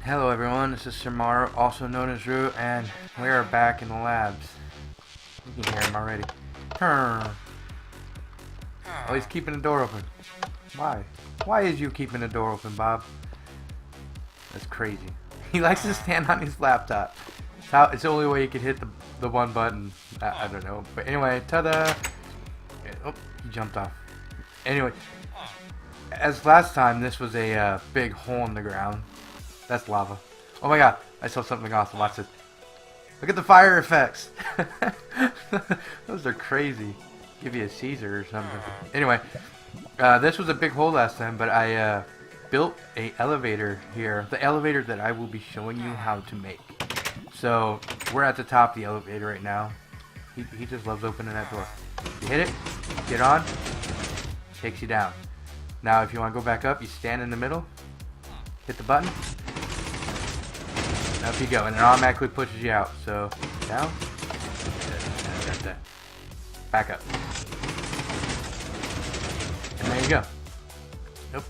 Hello everyone, this is Sir Maru, also known as Ru, and we are back in the labs. You can hear him already. Oh, he's keeping the door open. Why? Why is you keeping the door open, Bob? That's crazy. He likes to stand on his laptop. It's the only way you can hit the one button. I don't know. But anyway, ta-da! Oh, he jumped off. Anyway, as last time, this was a big hole in the ground. That's lava. Oh my god, I saw something awesome. Watch this. Look at the fire effects. Those are crazy. Give you a Caesar or something. Anyway, this was a big hole last time, but I built a elevator here. The elevator that I will be showing you how to make. So, we're at the top of the elevator right now. He just loves opening that door. You hit it, get on, takes you down. Now, if you want to go back up, you stand in the middle, hit the button. Up you go, and it automatically pushes you out. So, down, back up. And there you go. Nope.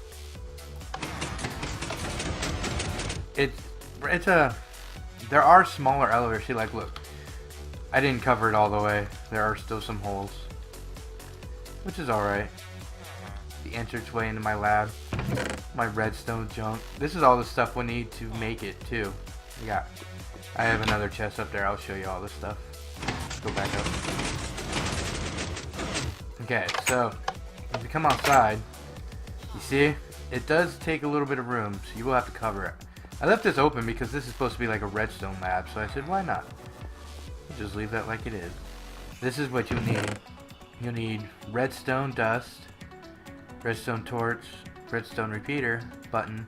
There are smaller elevators. See, like, look. I didn't cover it all the way. There are still some holes. Which is alright. The entranceway into my lab. My redstone junk. This is all the stuff we need to make it, too. I have another chest up there. I'll show you all this stuff. Let's go back up. Okay, so if you come outside, you see it does take a little bit of room, so you will have to cover it. I left this open because this is supposed to be like a redstone lab, so I said why not? Just leave that like it is. This is what you'll need. You'll need redstone dust, redstone torch, redstone repeater, button,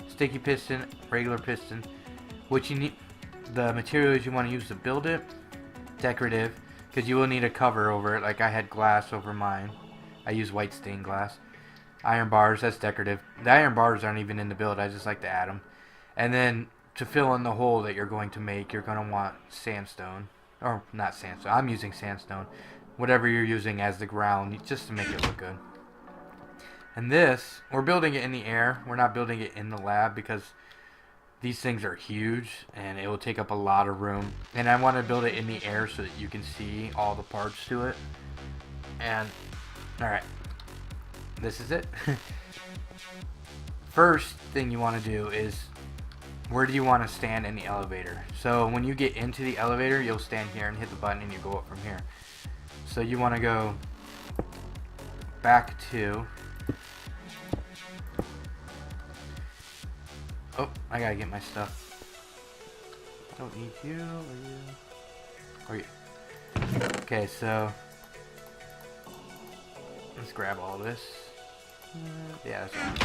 sticky piston, regular piston. What you need, the materials you want to use to build it, decorative, because you will need a cover over it. Like I had glass over mine. I use white stained glass. Iron bars, that's decorative. The iron bars aren't even in the build. I just like to add them. And then to fill in the hole that you're going to make, you're going to want sandstone, or not sandstone. I'm using sandstone. Whatever you're using as the ground, just to make it look good. And this, we're building it in the air. We're not building it in the lab because these things are huge and it will take up a lot of room. And I want to build it in the air so that you can see all the parts to it. And, alright. This is it. First thing you want to do is, where do you want to stand in the elevator? So when you get into the elevator, you'll stand here and hit the button and you go up from here. So you want to go back to... Oh, I gotta get my stuff. Don't need you, or you. Okay, so let's grab all this. Yeah, that's fine.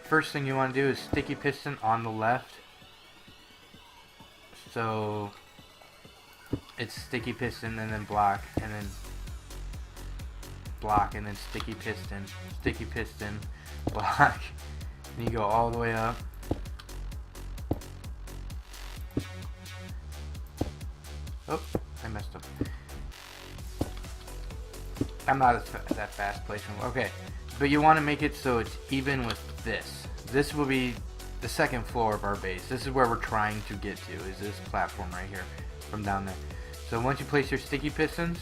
First thing you want to do is sticky piston on the left. So it's sticky piston and then block, and then block, and then sticky piston, block. And you go all the way up. Oh, I messed up. I'm not that fast placing. Okay, but you want to make it so it's even with this. This will be the second floor of our base. This is where we're trying to get to, is this platform right here from down there. So once you place your sticky pistons,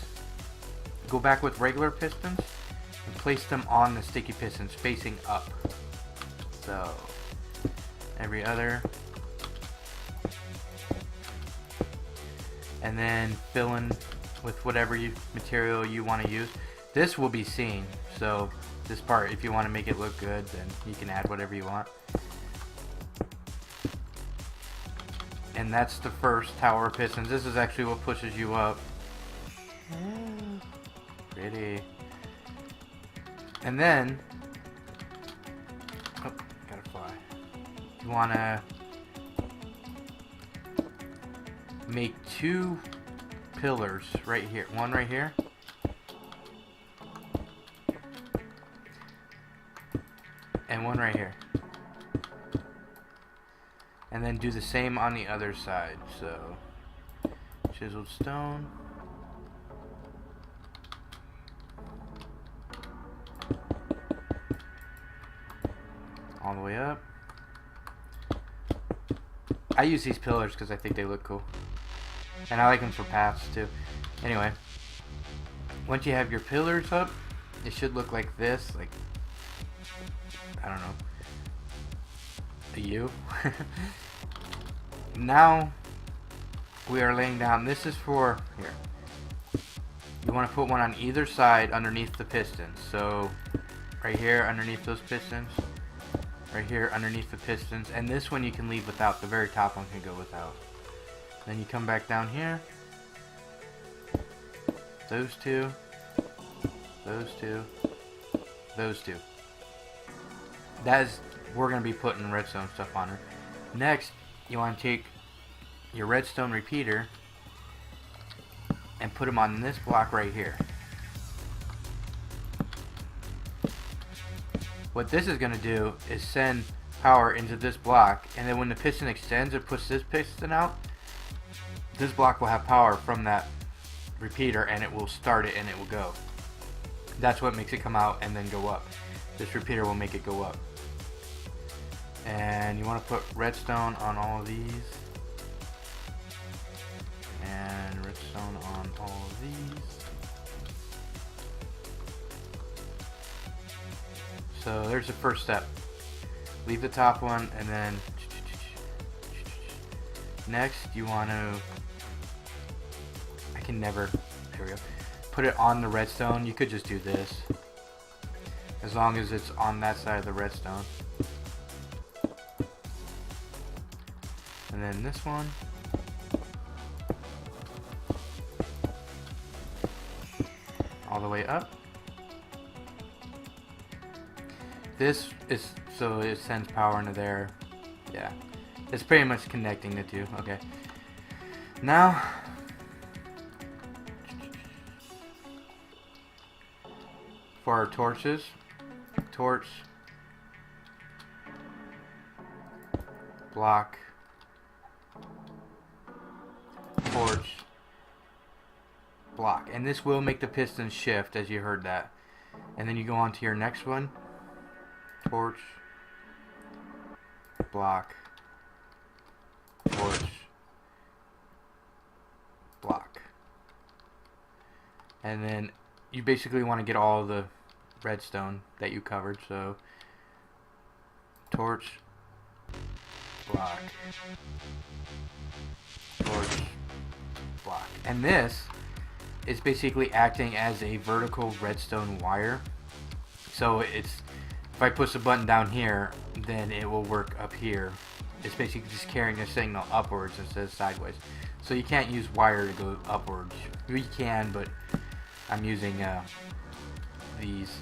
go back with regular pistons and place them on the sticky pistons facing up. So every other, and then fill in with whatever material you want to use. This will be seen, so this part, if you want to make it look good, then you can add whatever you want. And that's the first tower of pistons. This is actually what pushes you up. Pretty. And then, oh, gotta fly. You want to make two pillars right here. One right here. And one right here. And then do the same on the other side. So, chiseled stone. All the way up. I use these pillars because I think they look cool. And I like them for paths too. Anyway, once you have your pillars up, it should look like this. Like, I don't know, a U. Now we are laying down. This is for here. You want to put one on either side underneath the pistons. So right here underneath those pistons, right here underneath the pistons, and this one you can leave without. The very top one can go without. Then you come back down here. Those two, those two, those two. That is, we're going to be putting redstone stuff on her. Next, you want to take your redstone repeater and put them on this block right here. What this is going to do is send power into this block, and then when the piston extends or puts this piston out, this block will have power from that repeater, and it will start it and it will go. That's what makes it come out and then go up. This repeater will make it go up. And you want to put redstone on all of these, and redstone on all of these. So there's the first step. Leave the top one, and then next you want to, I can never, there we go, put it on the redstone. You could just do this, as long as it's on that side of the redstone. And then this one, all the way up. This is so it sends power into there. Yeah, it's pretty much connecting the two. Okay, now for our torches, torch, block, torch, block, and this will make the piston shift, as you heard that. And then you go on to your next one. Torch, block, torch, block. And then you basically want to get all the redstone that you covered. So torch, block, torch, block. And this is basically acting as a vertical redstone wire. So it's, if I push the button down here, then it will work up here. It's basically just carrying a signal upwards instead of sideways. So you can't use wire to go upwards. You can, but I'm using these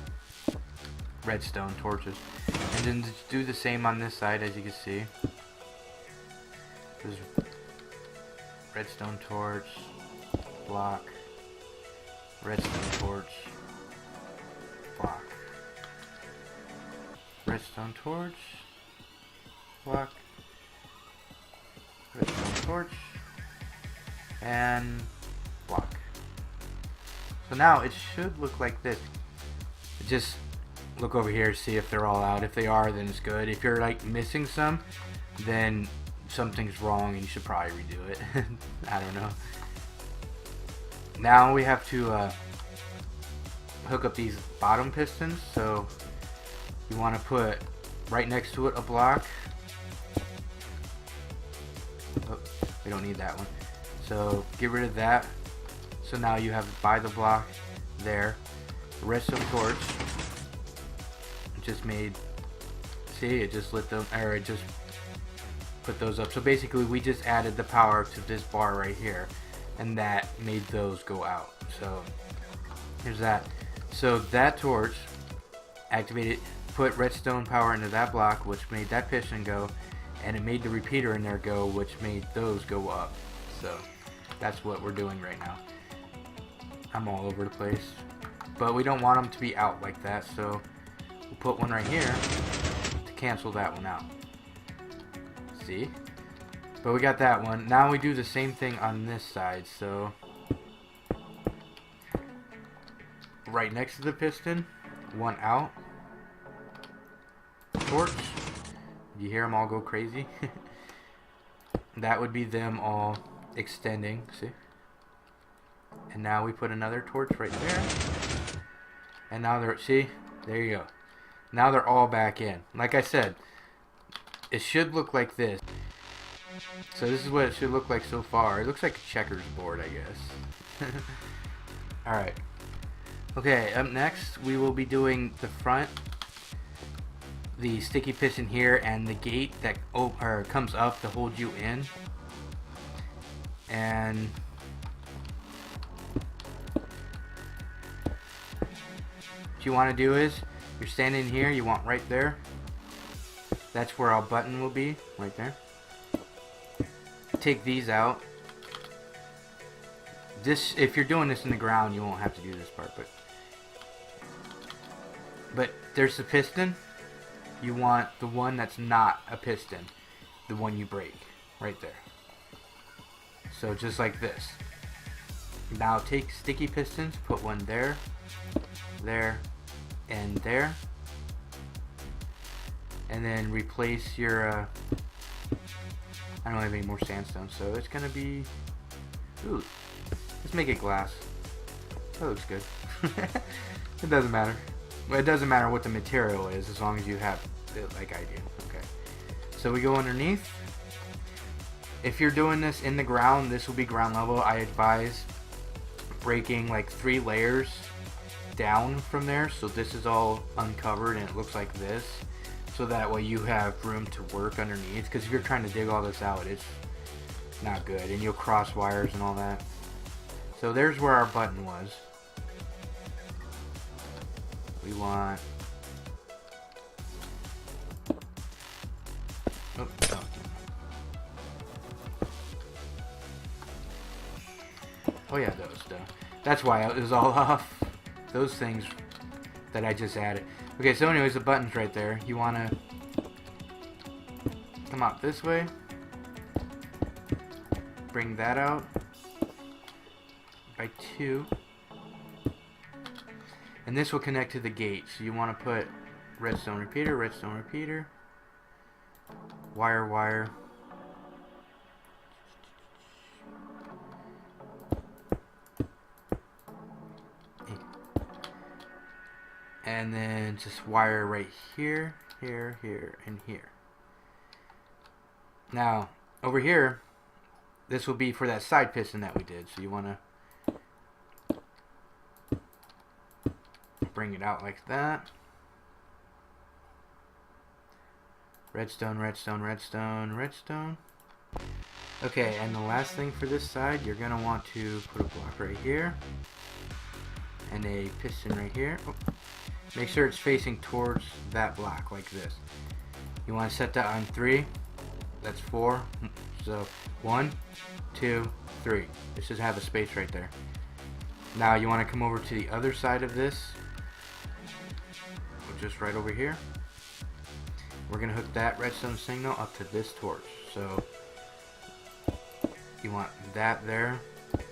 redstone torches. And then just do the same on this side, as you can see. There's redstone torch, block, redstone torch, block. Redstone torch, block, redstone torch, and block. So now it should look like this. Just look over here, see if they're all out. If they are, then it's good. If you're like missing some, then something's wrong and you should probably redo it. I don't know. Now we have to hook up these bottom pistons. So you want to put right next to it a block. Oh, we don't need that one. So get rid of that. So now you have by the block there. The redstone torch. It just made, see, it just lit them, or it just put those up. So basically we just added the power to this bar right here, and that made those go out. So here's that. So that torch activated, put redstone power into that block, which made that piston go, and it made the repeater in there go, which made those go up. So that's what we're doing right now. I'm all over the place, but we don't want them to be out like that, so we'll put one right here to cancel that one out. See? But we got that one. Now we do the same thing on this side. So right next to the piston, one out. Torch. You hear them all go crazy? that would be them all extending, see? And now we put another torch right there. And now they're, see? There you go. Now they're all back in. Like I said, it should look like this. So this is what it should look like so far. It looks like a checkers board, I guess. Alright. Okay, up next we will be doing the front, the sticky piston here, and the gate that comes up to hold you in. And what you want to do is, you're standing here, you want right there. That's where our button will be, right there. Take these out. This, if you're doing this in the ground, you won't have to do this part, but there's the piston. You want the one that's not a piston, the one you break, right there. So just like this. Now take sticky pistons, put one there, there, and there, and then replace your I don't have any more sandstone, so it's gonna be, ooh, let's make it glass. That looks good. It doesn't matter. Well, it doesn't matter what the material is, as long as you have it like I do. Okay, so we go underneath. If you're doing this in the ground, this will be ground level. I advise breaking like 3 layers down from there, so this is all uncovered and it looks like this, so that way you have room to work underneath, because if you're trying to dig all this out, it's not good, and you'll cross wires and all that. So there's where our button was. We want, oh. Oh yeah, those though. That's why it was all off. Those things that I just added. Okay, so anyways, the button's right there. You wanna come out this way. Bring that out by 2. And this will connect to the gate. So you wanna put redstone repeater, wire. And then just wire right here, here, and here. Now, over here, this will be for that side piston that we did. So you want to bring it out like that. Redstone. Okay, and the last thing for this side, you're going to want to put a block right here. And a piston right here. Oh. Make sure it's facing towards that block like this. You want to set that on 3. That's 4. So 1, 2, 3. It should have a space right there. Now you want to come over to the other side of this, just right over here. We're going to hook that redstone signal up to this torch. So you want that there.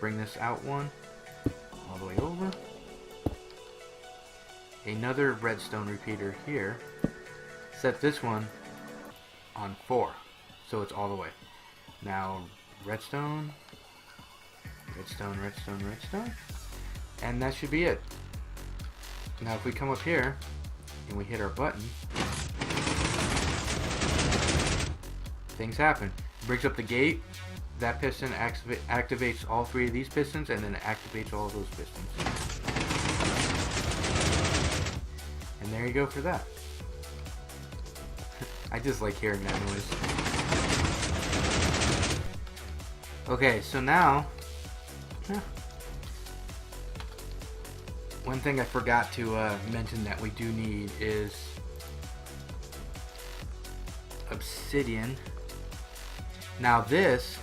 Bring this out one all the way over. Another redstone repeater here. Set this one on 4, so it's all the way. Now redstone, and that should be it. Now if we come up here and we hit our button, things happen. It brings up the gate. That piston activates all 3 of these pistons, and then it activates all of those pistons. And there you go for that. I just like hearing that noise. Okay, so now, one thing I forgot to mention that we do need is obsidian. Now this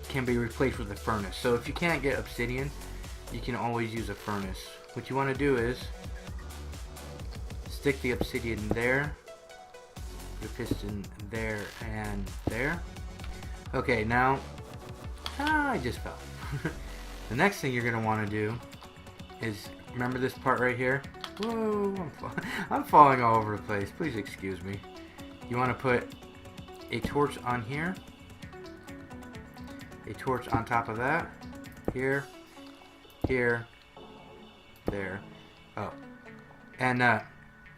can be replaced with a furnace. So if you can't get obsidian, you can always use a furnace. What you want to do is stick the obsidian there, the piston there and there. Okay, now I just fell. The next thing you're going to want to do is, remember this part right here? Whoa, I'm falling all over the place. Please excuse me. You want to put a torch on here, a torch on top of that. Here, here, there. Oh, and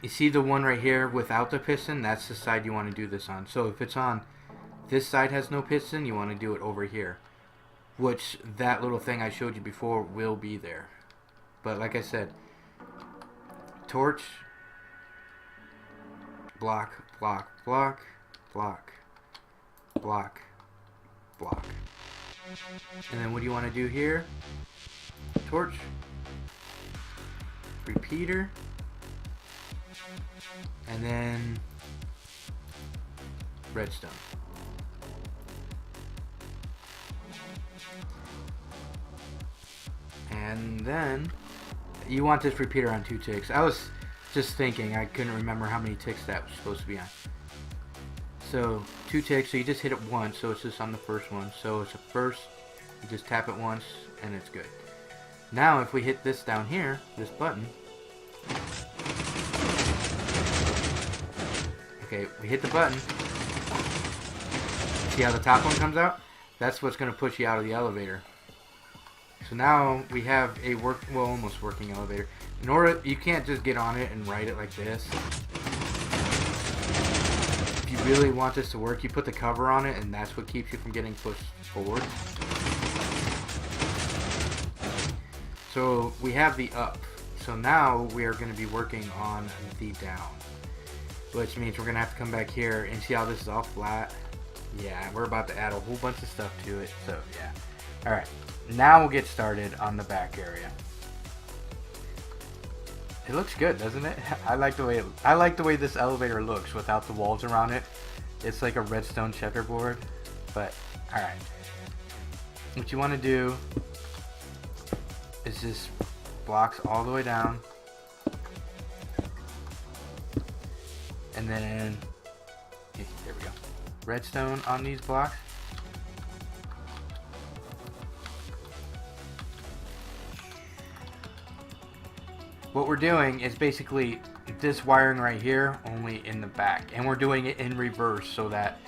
you see the one right here without the piston? That's the side you want to do this on. So if it's on this side has no piston, you want to do it over here, which that little thing I showed you before will be there. But like I said, torch, block, block, block, block, block, block. And then what do you want to do here? Torch, repeater, and then redstone. And then you want this repeater on 2 ticks. I was just thinking, I couldn't remember how many ticks that was supposed to be on. So 2 ticks, so you just hit it once, so it's just on the first one. So it's the first, you just tap it once and it's good. Now if we hit this down here, this button, okay, we hit the button, see how the top one comes out? That's what's going to push you out of the elevator. So now we have a almost working elevator. In order, you can't just get on it and ride it like this. If you really want this to work, you put the cover on it, and that's what keeps you from getting pushed forward. So we have the up. So now we are going to be working on the down, which means we're going to have to come back here and see how this is all flat. Yeah, we're about to add a whole bunch of stuff to it. So yeah. All right. Now we'll get started on the back area. It looks good, doesn't it? I like the way this elevator looks without the walls around it. It's like a redstone checkerboard. But all right, what you want to do is just blocks all the way down, and then there we go. Redstone on these blocks. What we're doing is basically this wiring right here, only in the back, and we're doing it in reverse so that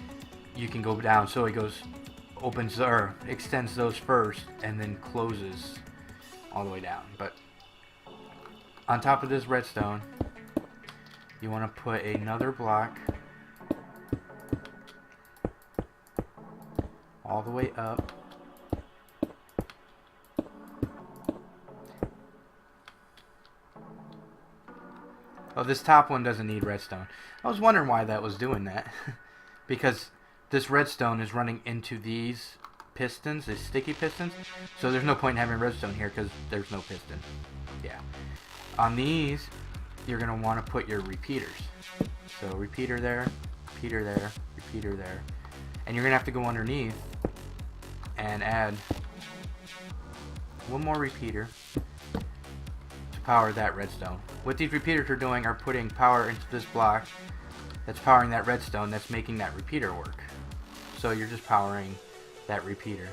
you can go down. So it goes, opens or extends those first, and then closes all the way down. But on top of this redstone, you want to put another block all the way up. Oh, this top one doesn't need redstone. I was wondering why that was doing that. Because this redstone is running into these pistons, these sticky pistons. So there's no point in having redstone here because there's no piston. Yeah. On these, you're going to want to put your repeaters. So repeater there, repeater there, repeater there. And you're going to have to go underneath and add one more repeater to power that redstone. What these repeaters are doing are putting power into this block that's powering that redstone that's making that repeater work. So you're just powering that repeater.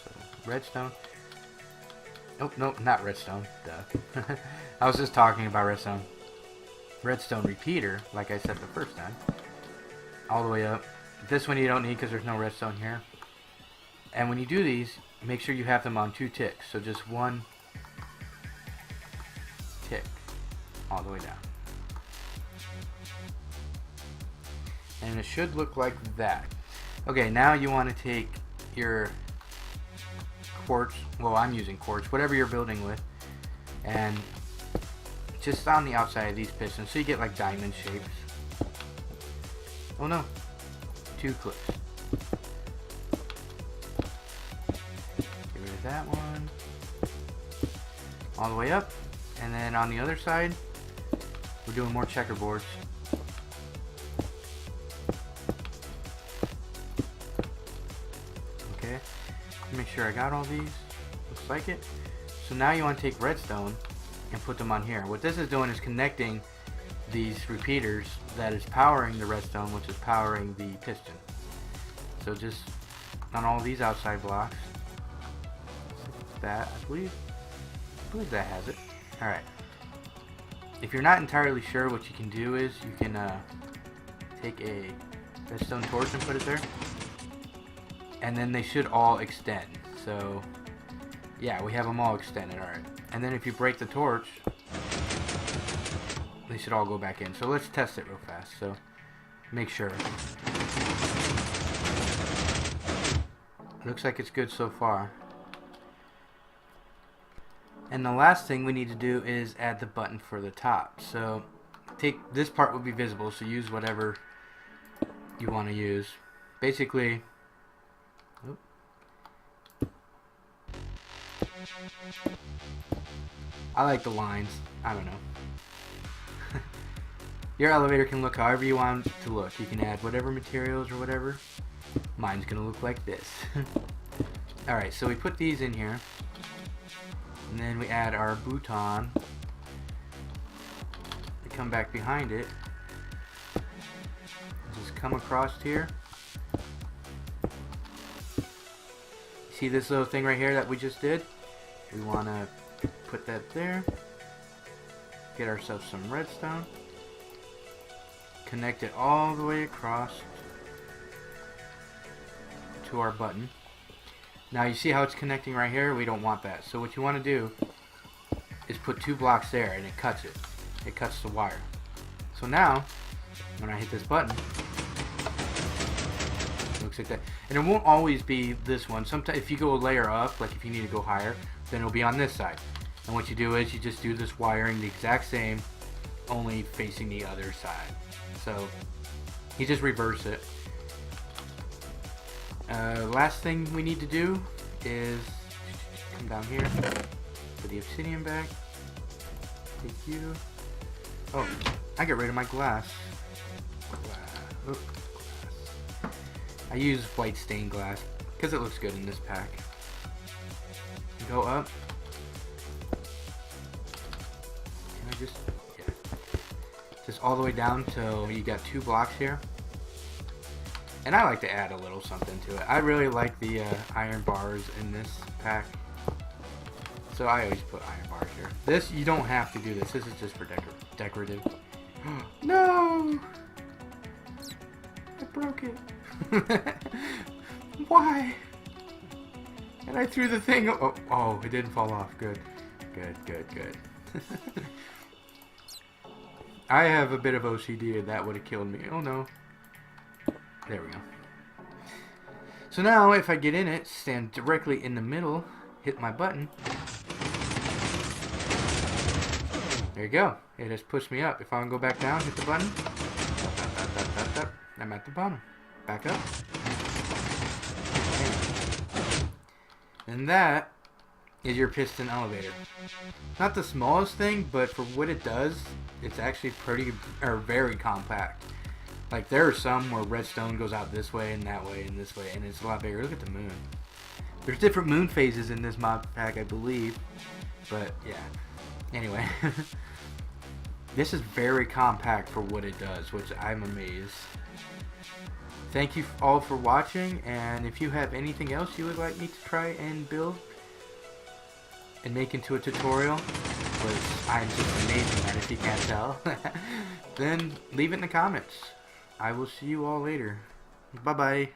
So redstone. Nope, nope, not redstone. Duh. I was just talking about redstone. Redstone repeater, like I said the first time. All the way up. This one you don't need because there's no redstone here. And when you do these, make sure you have them on 2 ticks. So just 1 tick all the way down. And it should look like that. Okay, now you want to take your quartz, well, I'm using quartz, whatever you're building with, and just on the outside of these pistons so you get like diamond shapes. Oh no, 2 clips. Get rid of that one. All the way up. And then on the other side, we're doing more checkerboards. Okay, make sure I got all these. Looks like it. So now you want to take redstone and put them on here. What this is doing is connecting these repeaters that is powering the redstone, which is powering the piston. So just on all these outside blocks, that I believe that has it. All right. If you're not entirely sure, what you can do is you can take a redstone torch and put it there, and then they should all extend. So, yeah, we have them all extended. Alright. And then if you break the torch, they should all go back in. So let's test it real fast. So, make sure. Looks like it's good so far. And the last thing we need to do is add the button for the top. So take this part will be visible, so use whatever you want to use. Basically, I like the lines. I don't know. Your elevator can look however you want it to look. You can add whatever materials or whatever. Mine's gonna look like this. Alright, so we put these in here. And then we add our button. We come back behind it. Just come across here. See this little thing right here that we just did? We want to put that there. Get ourselves some redstone. Connect it all the way across to our button. Now you see how it's connecting right here? We don't want that. So what you want to do is put 2 blocks there and it cuts it. It cuts the wire. So now, when I hit this button, it looks like that. And it won't always be this one. Sometimes if you go a layer up, like if you need to go higher, then it'll be on this side. And what you do is you just do this wiring the exact same, only facing the other side. So you just reverse it. Last thing we need to do is come down here, put the obsidian back, take you. Oh, I get rid of my glass. Glass. I use white stained glass because it looks good in this pack. Go up. Can I just, yeah, just all the way down till you got 2 blocks here. And I like to add a little something to it. I really like the iron bars in this pack. So I always put iron bars here. This, you don't have to do this. This is just for decorative. No! I broke it. Why? And I threw the thing. Oh, it didn't fall off. Good. Good, good, good. I have a bit of OCD and that would have killed me. Oh no. There we go. So now if I get in it, stand directly in the middle, hit my button. There you go. It has pushed me up. If I want to go back down, hit the button. I'm at the bottom. Back up. And that is your piston elevator. Not the smallest thing, but for what it does, it's actually pretty, or very compact. Like, there are some where redstone goes out this way and that way and this way, and it's a lot bigger. Look at the moon. There's different moon phases in this mod pack, I believe. But, yeah. Anyway. This is very compact for what it does, which I'm amazed. Thank you all for watching, and if you have anything else you would like me to try and build and make into a tutorial, which I'm just amazing at if you can't tell, then leave it in the comments. I will see you all later. Bye-bye.